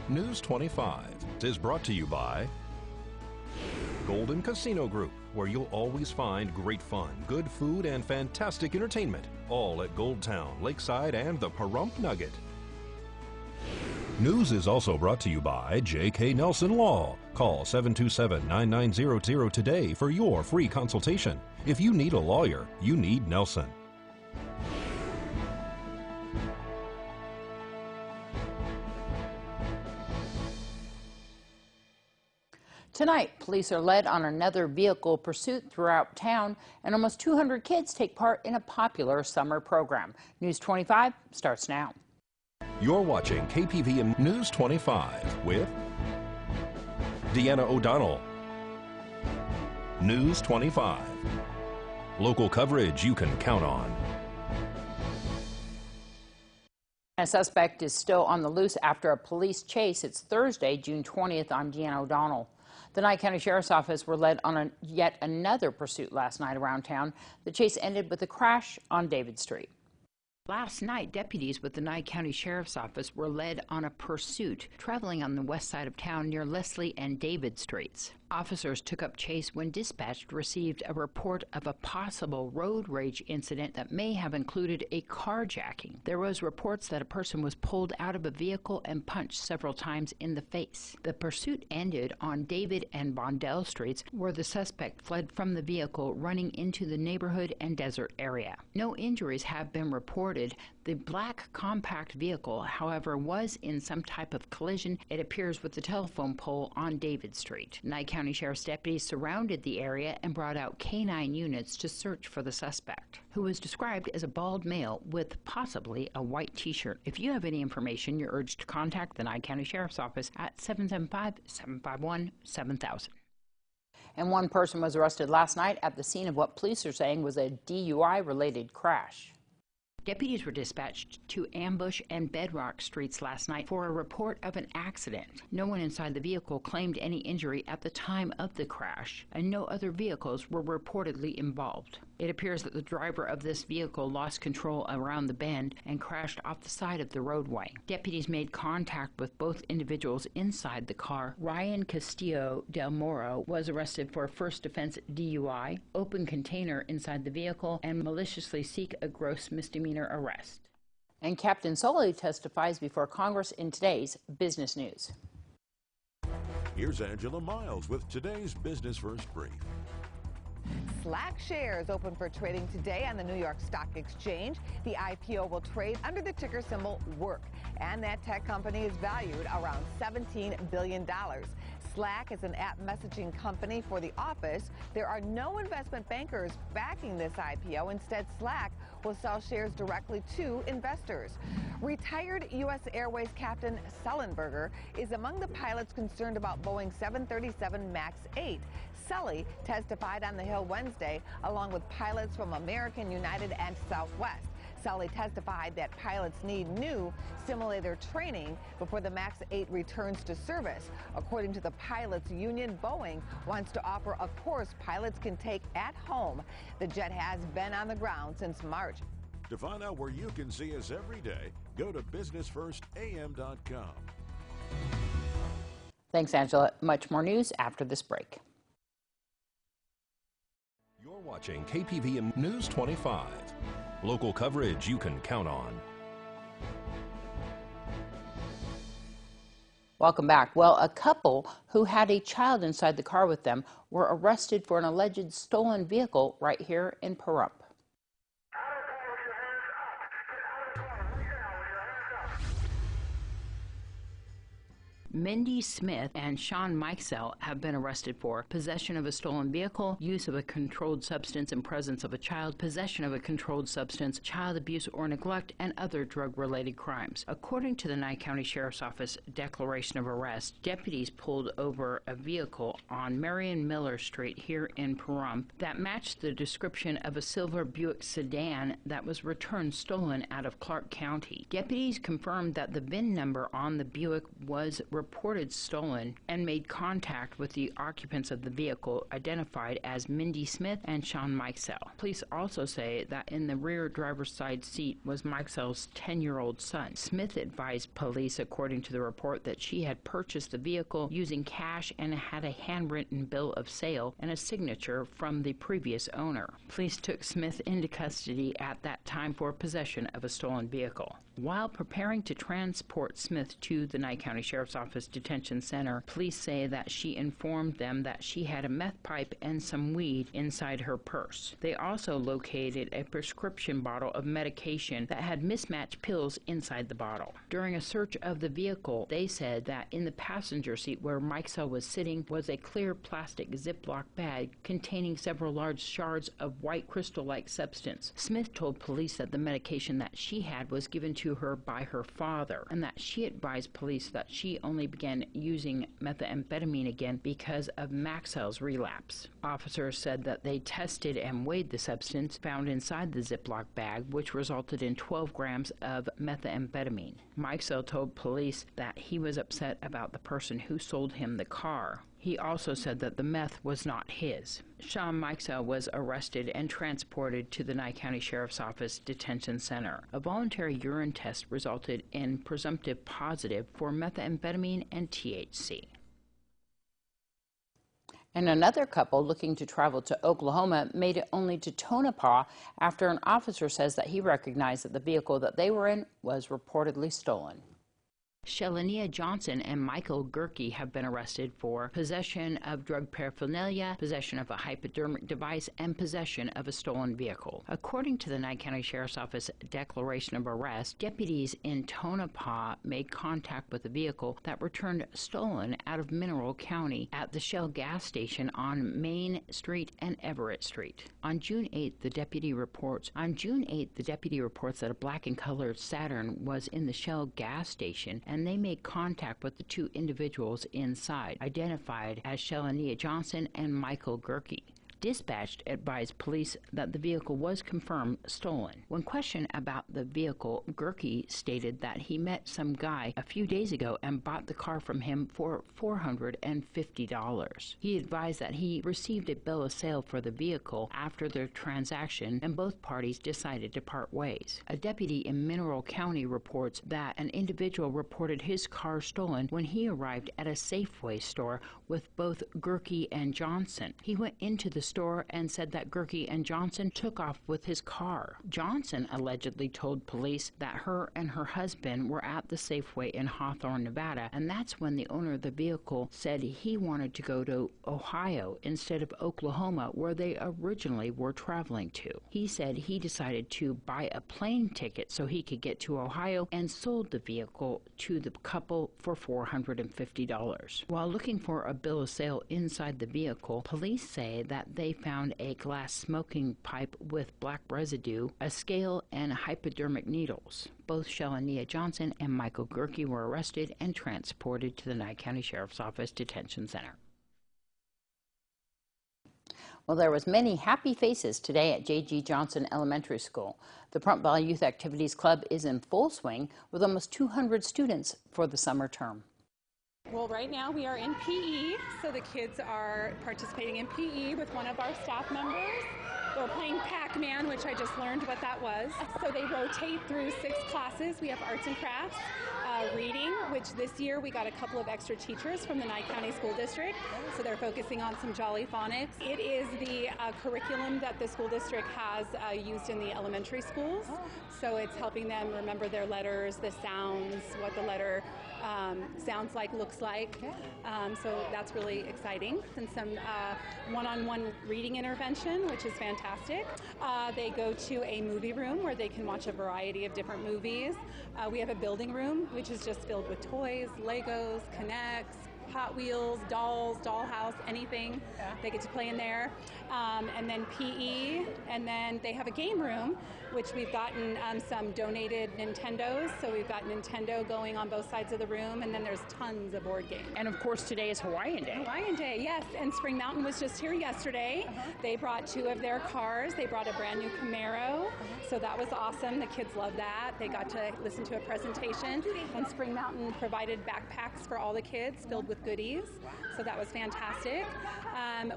News 25 is brought to you by Golden Casino Group, where you'll always find great fun, good food, and fantastic entertainment, all at Gold Town, Lakeside, and the Pahrump Nugget. News is also brought to you by J.K. Nelson Law. Call 727-9900 today for your free consultation. If you need a lawyer, you need Nelson. Tonight, police are led on another vehicle pursuit throughout town, and almost 200 kids take part in a popular summer program. News 25 starts now. You're watching KPVM News 25 with Deanna O'Donnell. News 25. Local coverage you can count on. A suspect is still on the loose after a police chase. It's Thursday, June 20th. I'm Deanna O'Donnell. The Nye County Sheriff's Office were led on yet another pursuit last night around town. The chase ended with a crash on David Street. Last night, deputies with the Nye County Sheriff's Office were led on a pursuit traveling on the west side of town near Leslie and David Streets. Officers took up chase when dispatch received a report of a possible road rage incident that may have included a carjacking. There was reports that a person was pulled out of a vehicle and punched several times in the face. The pursuit ended on David and Bondell Streets, where the suspect fled from the vehicle, running into the neighborhood and desert area. No injuries have been reported. The black compact vehicle, however, was in some type of collision, it appears, with the telephone pole on David Street. Nye County Sheriff's deputies surrounded the area and brought out K-9 units to search for the suspect, who was described as a bald male with possibly a white t-shirt. If you have any information, you're urged to contact the Nye County Sheriff's Office at 775-751-7000. And one person was arrested last night at the scene of what police are saying was a DUI-related crash. Deputies were dispatched to Ambush and Bedrock Streets last night for a report of an accident. No one inside the vehicle claimed any injury at the time of the crash, and no other vehicles were reportedly involved. It appears that the driver of this vehicle lost control around the bend and crashed off the side of the roadway. Deputies made contact with both individuals inside the car. Ryan Castillo Del Moro was arrested for first offense DUI, open container inside the vehicle, and maliciously seek a gross misdemeanor arrest. And Captain Sully testifies before Congress in today's Business News. Here's Angela Miles with today's Business First Brief. Slack shares open for trading today on the New York Stock Exchange. The IPO will trade under the ticker symbol WORK, and that tech company is valued around $17 billion. Slack is an app messaging company for the office. There are no investment bankers backing this IPO. Instead, Slack will sell shares directly to investors. Retired U.S. Airways Captain Sullenberger is among the pilots concerned about Boeing 737 MAX 8. Sully testified on the Hill Wednesday, along with pilots from American, United, and Southwest. Sully testified that pilots need new simulator training before the MAX 8 returns to service. According to the pilots union, Boeing wants to offer a course pilots can take at home. The jet has been on the ground since March. To find out where you can see us every day, go to businessfirstam.com. Thanks, Angela. Much more news after this break. You're watching KPVM News 25. Local coverage you can count on. Welcome back. Well, a couple who had a child inside the car with them were arrested for an alleged stolen vehicle right here in Pahrump. Mindy Smith and Sean Mikesell have been arrested for possession of a stolen vehicle, use of a controlled substance in presence of a child, possession of a controlled substance, child abuse or neglect, and other drug-related crimes. According to the Nye County Sheriff's Office declaration of arrest, deputies pulled over a vehicle on Marion Miller Street here in Pahrump that matched the description of a silver Buick sedan that was returned stolen out of Clark County. Deputies confirmed that the VIN number on the Buick was reported reported stolen and made contact with the occupants of the vehicle identified as Mindy Smith and Sean Mikesell. Police also say that in the rear driver's side seat was Mikesell's 10-year-old son. Smith advised police, according to the report, that she had purchased the vehicle using cash and had a handwritten bill of sale and a signature from the previous owner. Police took Smith into custody at that time for possession of a stolen vehicle. While preparing to transport Smith to the Nye County Sheriff's Office Detention Center, police say that she informed them that she had a meth pipe and some weed inside her purse. They also located a prescription bottle of medication that had mismatched pills inside the bottle. During a search of the vehicle, they said that in the passenger seat where Mikesell was sitting was a clear plastic Ziploc bag containing several large shards of white crystal-like substance. Smith told police that the medication that she had was given to her by her father, and that she advised police that she only began using methamphetamine again because of Mikesell's relapse. Officers said that they tested and weighed the substance found inside the Ziploc bag, which resulted in 12 grams of methamphetamine. Mikesell told police that he was upset about the person who sold him the car. He also said that the meth was not his. Sean Mikesell was arrested and transported to the Nye County Sheriff's Office Detention Center. A voluntary urine test resulted in presumptive positive for methamphetamine and THC. And another couple looking to travel to Oklahoma made it only to Tonopah after an officer says that he recognized that the vehicle that they were in was reportedly stolen. Shelania Johnson and Michael Gerke have been arrested for possession of drug paraphernalia, possession of a hypodermic device, and possession of a stolen vehicle. According to the Nye County Sheriff's Office declaration of arrest, deputies in Tonopah made contact with a vehicle that returned stolen out of Mineral County at the Shell gas station on Main Street and Everett Street. On June 8th, the deputy reports that a black and colored Saturn was in the Shell gas station, and they made contact with the two individuals inside, identified as Shelania Johnson and Michael Gerke. Dispatched advised police that the vehicle was confirmed stolen. When questioned about the vehicle, Gerke stated that he met some guy a few days ago and bought the car from him for $450. He advised that he received a bill of sale for the vehicle after their transaction, and both parties decided to part ways. A deputy in Mineral County reports that an individual reported his car stolen when he arrived at a Safeway store with both Gerke and Johnson. He went into the store and said that Gerke and Johnson took off with his car. Johnson allegedly told police that her and her husband were at the Safeway in Hawthorne, Nevada, and that's when the owner of the vehicle said he wanted to go to Ohio instead of Oklahoma, where they originally were traveling to. He said he decided to buy a plane ticket so he could get to Ohio and sold the vehicle to the couple for $450. While looking for a bill of sale inside the vehicle, police say that they found a glass smoking pipe with black residue, a scale, and hypodermic needles. Both Shelania Johnson and Michael Gerke were arrested and transported to the Nye County Sheriff's Office Detention Center. Well, there was many happy faces today at J.G. Johnson Elementary School. The Pahrump Valley Youth Activities Club is in full swing with almost 200 students for the summer term. Well, right now we are in PE, so the kids are participating in PE with one of our staff members. We're playing Pac-Man, which I just learned what that was. So they rotate through 6 classes. We have arts and crafts, reading, which this year we got a couple of extra teachers from the Nye County School District, so they're focusing on some Jolly Phonics. It is the curriculum that the school district has used in the elementary schools, so it's helping them remember their letters, the sounds, what the letter sounds like, looks like. So that's really exciting. And some one-on-one reading intervention, which is fantastic. They go to a movie room where they can watch a variety of different movies. We have a building room, which is just filled with toys, Legos, Connects, Hot Wheels, dolls, dollhouse, anything. They get to play in there. And then PE, and then they have a game room which we've gotten some donated Nintendos. So we've got Nintendo going on both sides of the room, and then there's tons of board games. And of course, today is Hawaiian Day. Hawaiian Day, yes. And Spring Mountain was just here yesterday. They brought 2 of their cars. They brought a brand new Camaro. So that was awesome. The kids loved that. They got to listen to a presentation. And Spring Mountain provided backpacks for all the kids filled with goodies. So that was fantastic.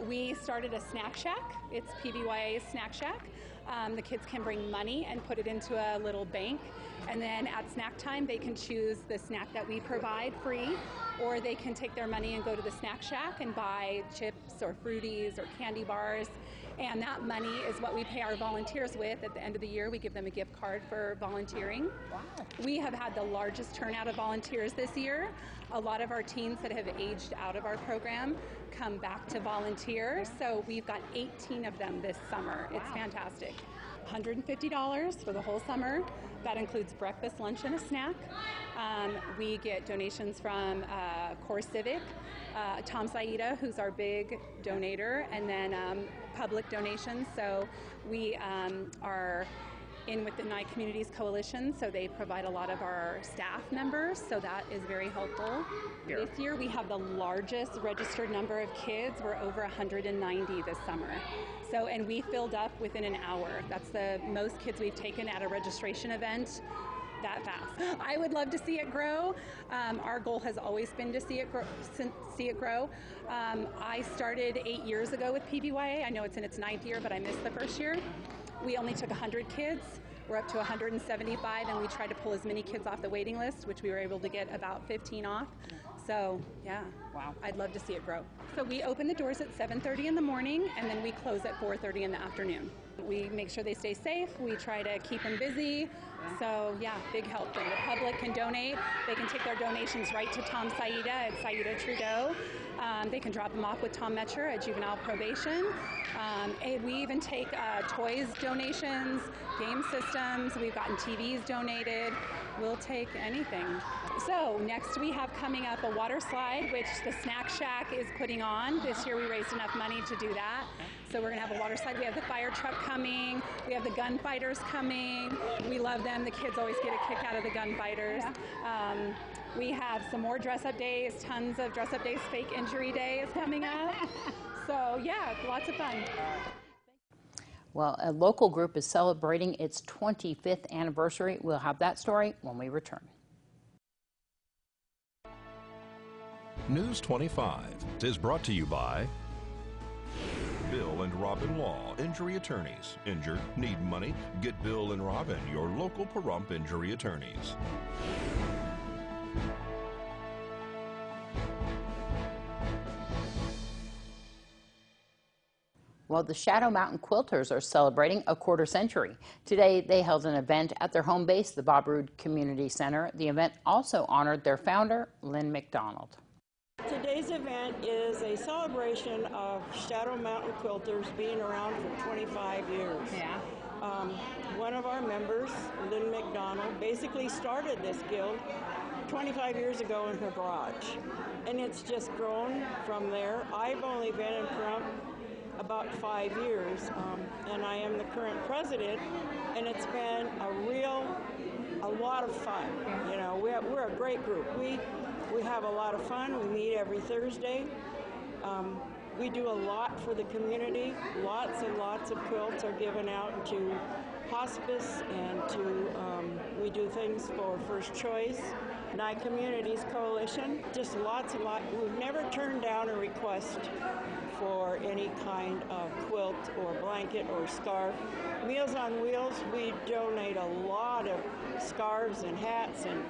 We started a snack shack. It's PBYA's snack shack. The kids can bring money and put it into a little bank. And then at snack time, they can choose the snack that we provide free, or they can take their money and go to the snack shack and buy chips or fruities or candy bars. And that money is what we pay our volunteers with. At the end of the year, we give them a gift card for volunteering. Wow. We have had the largest turnout of volunteers this year. A lot of our teens that have aged out of our program come back to volunteer. So we've got 18 of them this summer. It's fantastic. $150 for the whole summer. That includes breakfast, lunch, and a snack. We get donations from Core Civic, Tom Saida, who's our big donator, and then public donations. So we are in with the Nye Communities Coalition, so they provide a lot of our staff members, so that is very helpful. Yeah. This year we have the largest registered number of kids. We're over 190 this summer. So, and we filled up within an hour. That's the most kids we've taken at a registration event that fast. I would love to see it grow. Our goal has always been to see it grow. I started 8 years ago with PBYA. I know it's in its 9th year, but I missed the first year. We only took 100 kids. We're up to 175, and we tried to pull as many kids off the waiting list, which we were able to get about 15 off. So, yeah, wow, I'd love to see it grow. So we open the doors at 7:30 in the morning, and then we close at 4:30 in the afternoon. We make sure they stay safe. We try to keep them busy. So, yeah, big help. And the public can donate. They can take their donations right to Tom Saida at Saida Trudeau. They can drop them off with Tom Metcher at Juvenile Probation. And we even take toys donations, game systems. We've gotten TVs donated. We'll take anything. So next we have coming up a water slide, which the Snack Shack is putting on. This year we raised enough money to do that. So we're going to have a water slide. We have the fire truck coming. We have the gunfighters coming. We love them. The kids always get a kick out of the gunfighters. We have some more dress-up days, tons of dress-up days. Fake Injury Day is coming up. So, yeah, lots of fun. Well, a local group is celebrating its 25th anniversary. We'll have that story when we return. News 25 is brought to you by Bill and Robin Law, injury attorneys. Injured, need money? Get Bill and Robin, your local Pahrump injury attorneys. Well, the Shadow Mountain Quilters are celebrating a quarter century. Today, they held an event at their home base, the Bob Roode Community Center. The event also honored their founder, Lynn McDonald. Today's event is a celebration of Shadow Mountain Quilters being around for 25 years. Yeah. One of our members, Lynn McDonald, basically started this guild 25 years ago in her garage. And it's just grown from there. I've only been in Pahrump about 5 years, and I am the current president, and it's been a lot of fun. You know, we're a great group. We have a lot of fun. We meet every Thursday. We do a lot for the community. Lots and lots of quilts are given out to hospice, and to we do things for First Choice, Nye Communities Coalition. Just lots and lots. We've never turned down a request for any kind of quilt or blanket or scarf. Meals on Wheels, we donate a lot of scarves and hats and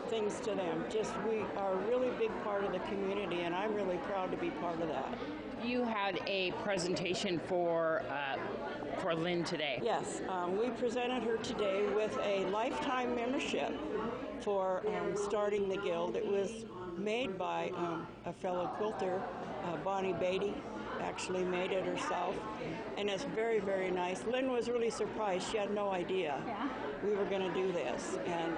things to them. Just, we are a really big part of the community, and I'm really proud to be part of that. You had a presentation for Lynn today. Yes, we presented her today with a lifetime membership for starting the guild. It was made by a fellow quilter, Bonnie Beatty, actually made it herself, and it's very, very nice. Lynn was really surprised. She had no idea we were going to do this, and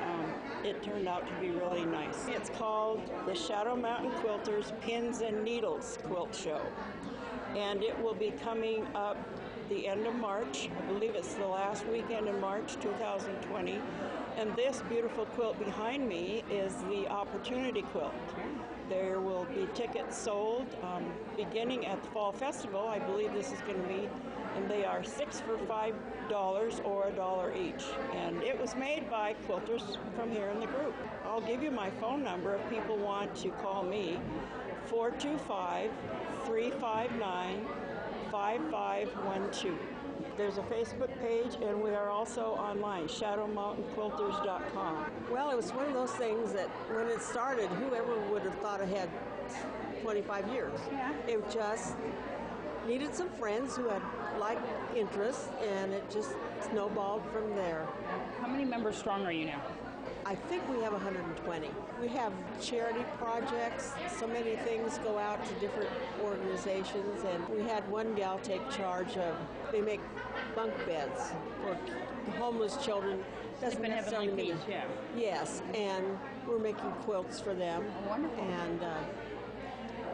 it turned out to be really nice. It's called the Shadow Mountain Quilters Pins and Needles Quilt Show, and it will be coming up the end of March. I believe it's the last weekend in March 2020. And this beautiful quilt behind me is the Opportunity Quilt. There will be tickets sold beginning at the Fall Festival. I believe this is going to be, and they are 6 for $5 or $1 each. And it was made by quilters from here in the group. I'll give you my phone number if people want to call me, 425-359-5512. There's a Facebook page, and we are also online, shadowmountainquilters.com. Well, it was one of those things that when it started, whoever would have thought it had 25 years? Yeah. It just needed some friends who had like interests, and it just snowballed from there. How many members strong are you now? I think we have 120. We have charity projects. So many things go out to different organizations, and we had one gal take charge of, they make bunk beds for homeless children. Sleep in Heavenly Peace, yeah. Yes, and we're making quilts for them. Oh, wonderful. And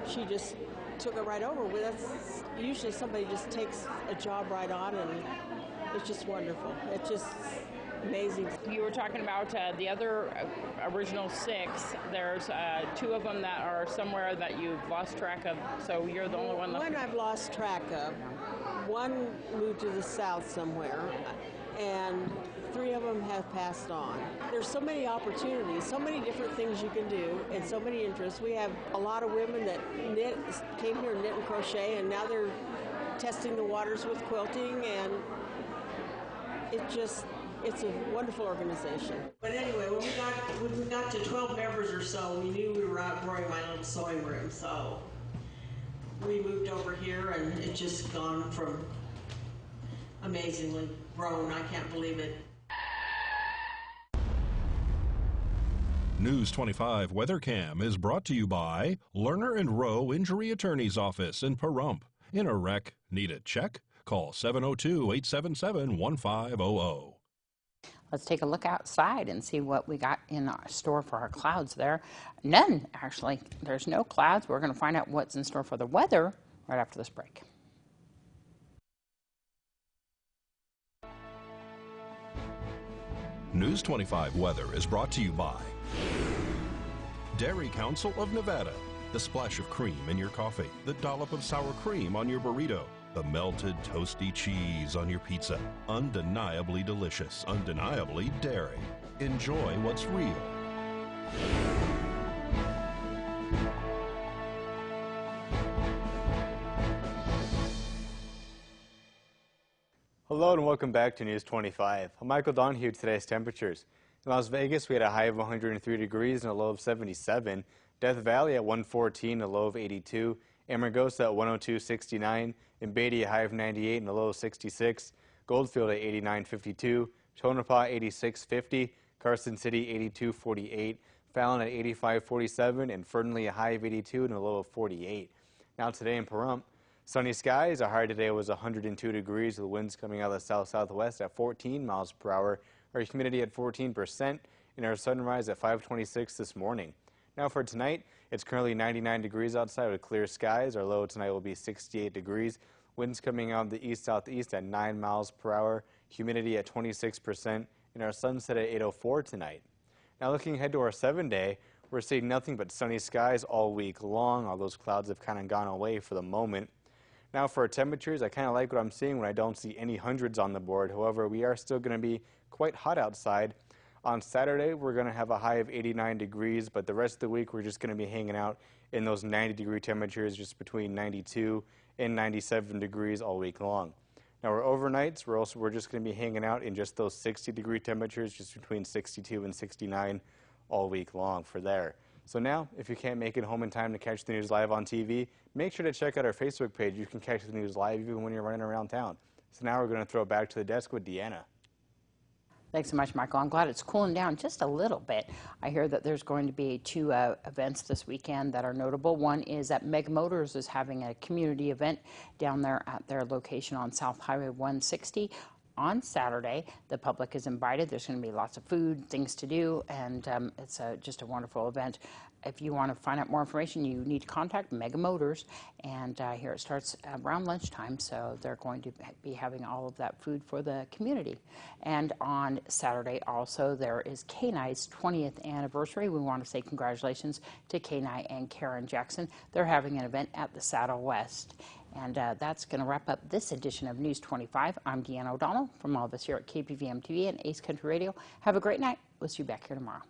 she just took it right over with us. Usually somebody just takes a job right on, and it's just wonderful. It's just amazing. You were talking about the other original 6. There's 2 of them that are somewhere that you've lost track of, so you're the only one left. One I've lost track of. One moved to the south somewhere, and 3 of them have passed on. There's so many opportunities, so many different things you can do, and so many interests. We have a lot of women that came here to knit and crochet, and now they're testing the waters with quilting, and it's a wonderful organization. But anyway, when we got to 12 members or so, we knew we were outgrowing my little sewing room, so we moved over here, and it's just gone from amazingly grown. I can't believe it. News 25 WeatherCam is brought to you by Lerner and Rowe Injury Attorney's Office in Pahrump. In a wreck, need a check? Call 702-877-1500. Let's take a look outside and see what we got in our store for our clouds there. None, actually. There's no clouds. We're going to find out what's in store for the weather right after this break. News 25 Weather is brought to you by Dairy Council of Nevada. The splash of cream in your coffee, the dollop of sour cream on your burrito, the melted toasty cheese on your pizza. Undeniably delicious, undeniably dairy. Enjoy what's real. Hello and welcome back to News 25. I'm Michael Donahue with today's temperatures. In Las Vegas, we had a high of 103 degrees and a low of 77. Death Valley at 114, a low of 82. Amargosa at 102.69. In Beatty, a high of 98 and a low of 66. Goldfield at 89.52. Tonopah 86.50. Carson City 82.48. Fallon at 85.47. And Fernley, a high of 82 and a low of 48. Now today in Pahrump, sunny skies. Our high today was 102 degrees with winds coming out of the south-southwest at 14 miles per hour. Our humidity at 14%, and our sunrise at 5:26 this morning. Now for tonight, it's currently 99 degrees outside with clear skies. Our low tonight will be 68 degrees. Winds coming out of the east-southeast at 9 miles per hour. Humidity at 26%, and our sunset at 8:04 tonight. Now looking ahead to our 7-day, we're seeing nothing but sunny skies all week long. All those clouds have kind of gone away for the moment. Now for our temperatures, I kind of like what I'm seeing when I don't see any hundreds on the board. However, we are still going to be quite hot outside. On Saturday, we're going to have a high of 89 degrees, but the rest of the week, we're just going to be hanging out in those 90-degree temperatures, just between 92 and 97 degrees all week long. Now, our overnights, we're just going to be hanging out in just those 60-degree temperatures, just between 62 and 69 all week long for there. So now, if you can't make it home in time to catch the news live on TV, make sure to check out our Facebook page. You can catch the news live even when you're running around town. So now we're going to throw it back to the desk with Deanna. Thanks so much, Michael. I'm glad it's cooling down just a little bit. I hear that there's going to be 2 events this weekend that are notable. One is that Meg Motors is having a community event down there at their location on South Highway 160 on Saturday. The public is invited. There's going to be lots of food, things to do, and it's just a wonderful event. If you want to find out more information, you need to contact Mega Motors, and here it starts around lunchtime, so they're going to be having all of that food for the community. And on Saturday also, there is KNI's 20th anniversary. We want to say congratulations to KNI and Karen Jackson. They're having an event at the Saddle West. And that's going to wrap up this edition of News 25. I'm Deanna O'Donnell from all of us here at KPVM TV and Ace Country Radio. Have a great night. We'll see you back here tomorrow.